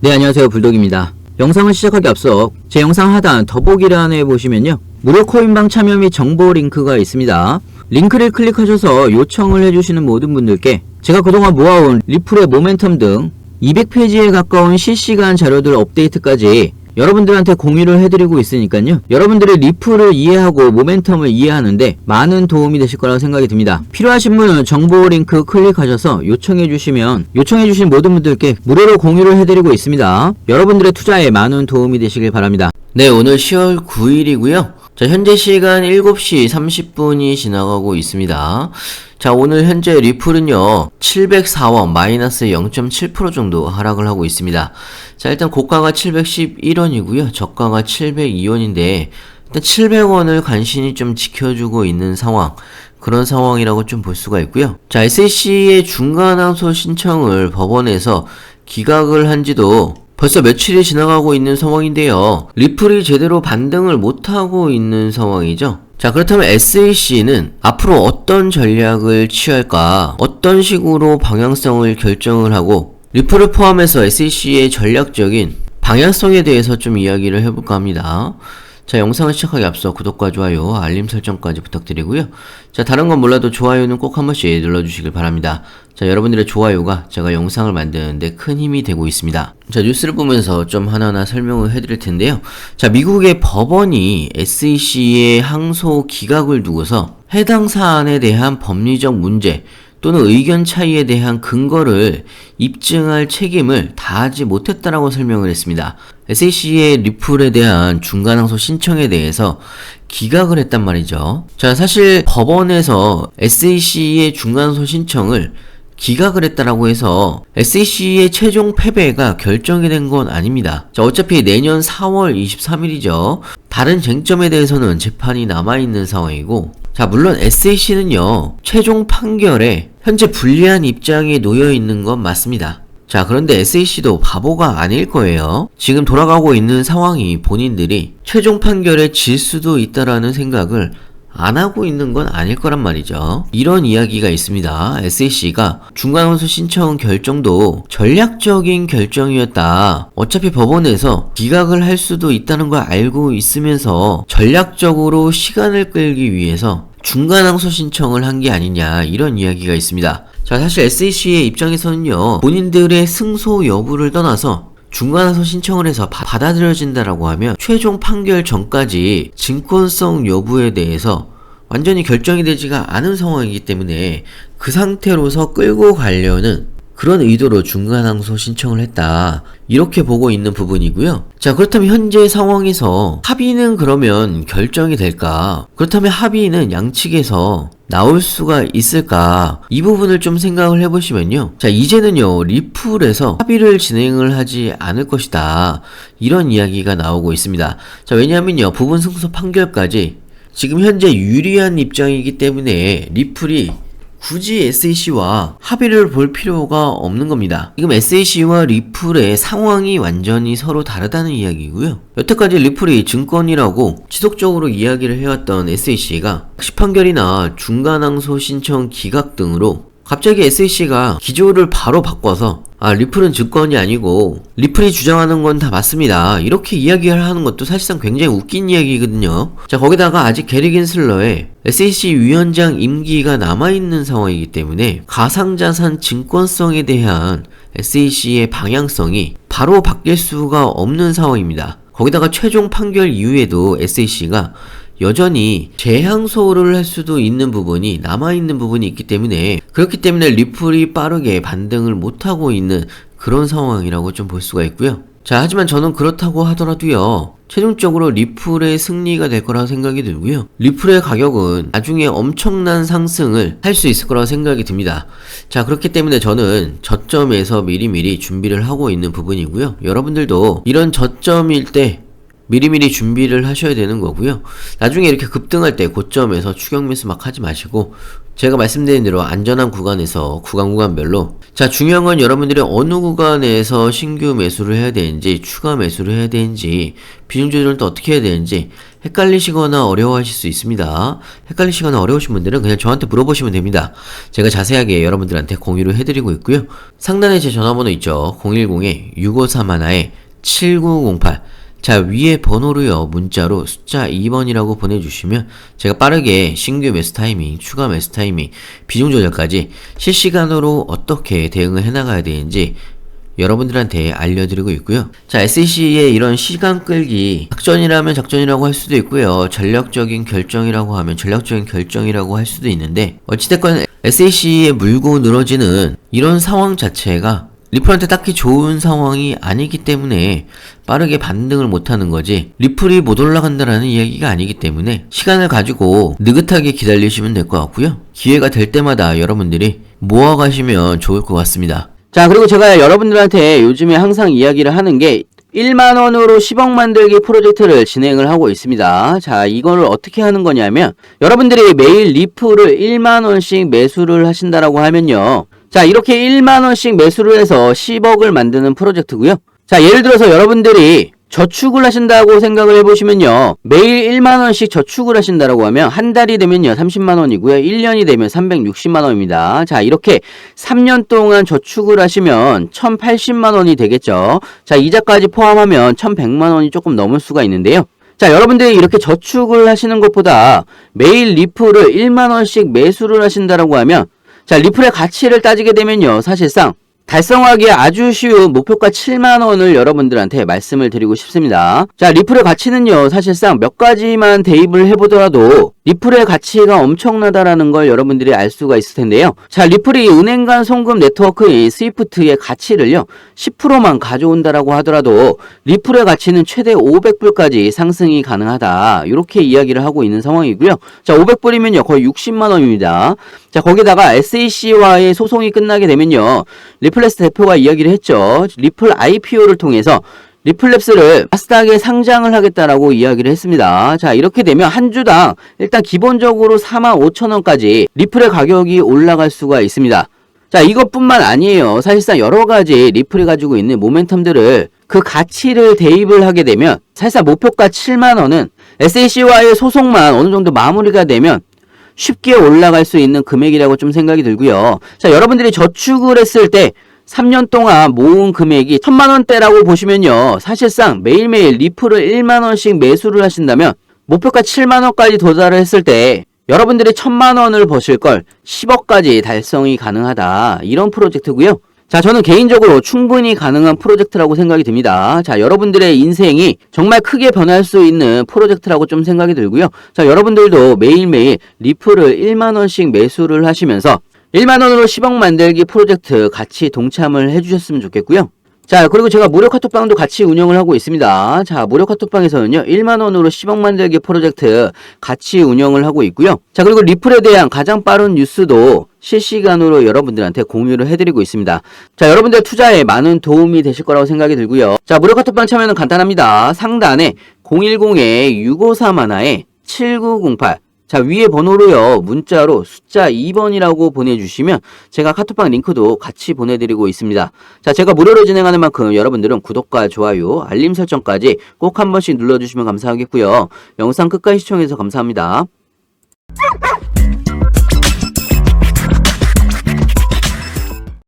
네, 안녕하세요. 불독입니다. 영상을 시작하기 앞서 제 영상 하단 더보기란에 보시면요, 무료 코인방 참여 및 정보 링크가 있습니다. 링크를 클릭하셔서 요청을 해주시는 모든 분들께 제가 그동안 모아온 리플의 모멘텀 등 200페이지에 가까운 실시간 자료들 업데이트까지 여러분들한테 공유를 해드리고 있으니까요, 여러분들의 리플을 이해하고 모멘텀을 이해하는데 많은 도움이 되실 거라고 생각이 듭니다. 필요하신 분은 정보 링크 클릭하셔서 요청해주시면 요청해주신 모든 분들께 무료로 공유를 해드리고 있습니다. 여러분들의 투자에 많은 도움이 되시길 바랍니다. 네, 오늘 10월 9일이고요 자, 현재 시간 7시 30분이 지나가고 있습니다. 자, 오늘 현재 리플은요 704원 마이너스 0.7% 정도 하락을 하고 있습니다. 자, 일단 고가가 711원이고요 저가가 702원인데 일단 700원을 간신히 좀 지켜주고 있는 상황, 그런 상황이라고 좀 볼 수가 있고요. 자, SEC의 중간항소 신청을 법원에서 기각을 한 지도 벌써 며칠이 지나가고 있는 상황인데요, 리플이 제대로 반등을 못하고 있는 상황이죠. 자, 그렇다면 SEC는 앞으로 어떤 전략을 취할까, 어떤 식으로 방향성을 결정을 하고 리플을 포함해서 SEC의 전략적인 방향성에 대해서 좀 이야기를 해볼까 합니다. 자, 영상을 시작하기 앞서 구독과 좋아요, 알림 설정까지 부탁드리고요. 자, 다른 건 몰라도 좋아요는 꼭 한 번씩 눌러주시길 바랍니다. 자, 여러분들의 좋아요가 제가 영상을 만드는데 큰 힘이 되고 있습니다. 자, 뉴스를 보면서 좀 하나하나 설명을 해드릴 텐데요. 자, 미국의 법원이 SEC의 항소 기각을 두고서 해당 사안에 대한 법리적 문제 또는 의견 차이에 대한 근거를 입증할 책임을 다하지 못했다라고 설명을 했습니다. SEC의 리플에 대한 중간항소 신청에 대해서 기각을 했단 말이죠. 자, 사실 법원에서 SEC의 중간항소 신청을 기각을 했다라고 해서 SEC의 최종 패배가 결정이 된 건 아닙니다. 자, 어차피 내년 4월 23일이죠. 다른 쟁점에 대해서는 재판이 남아있는 상황이고, 자, 물론 SEC는요 최종 판결에 현재 불리한 입장에 놓여있는 건 맞습니다. 자, 그런데 SEC도 바보가 아닐 거예요. 지금 돌아가고 있는 상황이 본인들이 최종 판결에 질 수도 있다라는 생각을 안 하고 있는 건 아닐 거란 말이죠. 이런 이야기가 있습니다. SEC가 중간항소 신청 결정도 전략적인 결정이었다. 어차피 법원에서 기각을 할 수도 있다는 걸 알고 있으면서 전략적으로 시간을 끌기 위해서 중간항소 신청을 한 게 아니냐, 이런 이야기가 있습니다. 자, 사실 SEC의 입장에서는요, 본인들의 승소 여부를 떠나서 중간항소 신청을 해서 받아들여진다라고 하면 최종 판결 전까지 증권성 여부에 대해서 완전히 결정이 되지가 않은 상황이기 때문에 그 상태로서 끌고 가려는 그런 의도로 중간항소 신청을 했다, 이렇게 보고 있는 부분이고요. 자, 그렇다면 현재 상황에서 합의는 그러면 결정이 될까? 그렇다면 합의는 양측에서 나올 수가 있을까? 이 부분을 좀 생각을 해보시면요, 자, 이제는요 리플에서 합의를 진행을 하지 않을 것이다, 이런 이야기가 나오고 있습니다. 자, 왜냐하면요 부분 승소 판결까지 지금 현재 유리한 입장이기 때문에 리플이 굳이 SEC와 합의를 볼 필요가 없는 겁니다. 지금 SEC와 리플의 상황이 완전히 서로 다르다는 이야기고요. 여태까지 리플이 증권이라고 지속적으로 이야기를 해왔던 SEC가 시판결이나 중간항소 신청 기각 등으로 갑자기 SEC가 기조를 바로 바꿔서 리플은 증권이 아니고 리플이 주장하는 건 다 맞습니다, 이렇게 이야기를 하는 것도 사실상 굉장히 웃긴 이야기거든요. 자, 거기다가 아직 게리 긴슬러의 SEC 위원장 임기가 남아있는 상황이기 때문에 가상자산 증권성에 대한 SEC의 방향성이 바로 바뀔 수가 없는 상황입니다. 거기다가 최종 판결 이후에도 SEC가 여전히 재항소를 할 수도 있는 부분이 남아있는 부분이 있기 때문에, 그렇기 때문에 리플이 빠르게 반등을 못하고 있는 그런 상황이라고 좀 볼 수가 있고요. 자, 하지만 저는 그렇다고 하더라도요 최종적으로 리플의 승리가 될 거라고 생각이 들고요, 리플의 가격은 나중에 엄청난 상승을 할 수 있을 거라고 생각이 듭니다. 자, 그렇기 때문에 저는 저점에서 미리미리 준비를 하고 있는 부분이고요, 여러분들도 이런 저점일 때 미리미리 준비를 하셔야 되는 거고요. 나중에 이렇게 급등할 때 고점에서 추격 매수 막 하지 마시고 제가 말씀드린 대로 안전한 구간에서 구간별로 자, 중요한 건 여러분들이 어느 구간에서 신규 매수를 해야 되는지, 추가 매수를 해야 되는지, 비중 조절을 또 어떻게 해야 되는지 헷갈리시거나 어려워하실 수 있습니다. 헷갈리시거나 어려우신 분들은 그냥 저한테 물어보시면 됩니다. 제가 자세하게 여러분들한테 공유를 해드리고 있고요. 상단에 제 전화번호 있죠. 010-6531-7908. 자, 위에 번호로요, 문자로 숫자 2번이라고 보내주시면 제가 빠르게 신규 매수 타이밍, 추가 매수 타이밍, 비중 조절까지 실시간으로 어떻게 대응을 해나가야 되는지 여러분들한테 알려드리고 있고요. 자, SEC의 이런 시간 끌기, 작전이라면 작전이라고 할 수도 있고요. 전략적인 결정이라고 하면 전략적인 결정이라고 할 수도 있는데, 어찌됐건 SEC에 물고 늘어지는 이런 상황 자체가 리플한테 딱히 좋은 상황이 아니기 때문에 빠르게 반등을 못하는 거지, 리플이 못 올라간다라는 이야기가 아니기 때문에 시간을 가지고 느긋하게 기다리시면 될 것 같고요. 기회가 될 때마다 여러분들이 모아가시면 좋을 것 같습니다. 자, 그리고 제가 여러분들한테 요즘에 항상 이야기를 하는 게 1만원으로 10억 만들기 프로젝트를 진행을 하고 있습니다. 자, 이거를 어떻게 하는 거냐면, 여러분들이 매일 리플을 1만원씩 매수를 하신다라고 하면요, 자, 이렇게 1만원씩 매수를 해서 10억을 만드는 프로젝트고요. 자, 예를 들어서 여러분들이 저축을 하신다고 생각을 해보시면요, 매일 1만원씩 저축을 하신다라고 하면 한 달이 되면요 30만원이고요 1년이 되면 360만원입니다. 자, 이렇게 3년 동안 저축을 하시면 1080만원이 되겠죠. 자, 이자까지 포함하면 1100만원이 조금 넘을 수가 있는데요, 자, 여러분들이 이렇게 저축을 하시는 것보다 매일 리플을 1만원씩 매수를 하신다라고 하면, 자, 리플의 가치를 따지게 되면요, 사실상 달성하기 아주 쉬운 목표가 7만원을 여러분들한테 말씀을 드리고 싶습니다. 자, 리플의 가치는요, 사실상 몇 가지만 대입을 해보더라도 리플의 가치가 엄청나다라는 걸 여러분들이 알 수가 있을 텐데요. 자, 리플이 은행 간 송금 네트워크인 스위프트의 가치를요 10%만 가져온다라고 하더라도 리플의 가치는 최대 500불까지 상승이 가능하다, 이렇게 이야기를 하고 있는 상황이고요. 자, 500불이면요 거의 60만원입니다. 자, 거기다가 SEC와의 소송이 끝나게 되면요, 리플랩스 대표가 이야기를 했죠. 리플 IPO를 통해서 리플랩스를 나스닥에 상장을 하겠다라고 이야기를 했습니다. 자, 이렇게 되면 한 주당 일단 기본적으로 45,000원까지 리플의 가격이 올라갈 수가 있습니다. 자, 이것뿐만 아니에요. 사실상 여러가지 리플이 가지고 있는 모멘텀들을, 그 가치를 대입을 하게 되면 사실상 목표가 7만원은 SEC와의 소송만 어느 정도 마무리가 되면 쉽게 올라갈 수 있는 금액이라고 좀 생각이 들고요. 자, 여러분들이 저축을 했을 때 3년 동안 모은 금액이 1000만원대라고 보시면요, 사실상 매일매일 리플을 1만원씩 매수를 하신다면 목표가 7만원까지 도달을 했을 때 여러분들이 1000만원을 버실 걸 10억까지 달성이 가능하다, 이런 프로젝트고요. 자, 저는 개인적으로 충분히 가능한 프로젝트라고 생각이 듭니다. 자, 여러분들의 인생이 정말 크게 변할 수 있는 프로젝트라고 좀 생각이 들고요. 자, 여러분들도 매일매일 리플을 1만원씩 매수를 하시면서 1만원으로 10억 만들기 프로젝트 같이 동참을 해주셨으면 좋겠고요. 자, 그리고 제가 무료 카톡방도 같이 운영을 하고 있습니다. 자, 무료 카톡방에서는요 1만원으로 10억 만들기 프로젝트 같이 운영을 하고 있고요. 자, 그리고 리플에 대한 가장 빠른 뉴스도 실시간으로 여러분들한테 공유를 해드리고 있습니다. 자, 여러분들 투자에 많은 도움이 되실 거라고 생각이 들고요. 자, 무료 카톡방 참여는 간단합니다. 상단에 010-6531-7908, 자, 위에 번호로요 문자로 숫자 2번이라고 보내주시면 제가 카톡방 링크도 같이 보내드리고 있습니다. 자, 제가 무료로 진행하는 만큼 여러분들은 구독과 좋아요, 알림 설정까지 꼭 한 번씩 눌러주시면 감사하겠고요. 영상 끝까지 시청해서 감사합니다.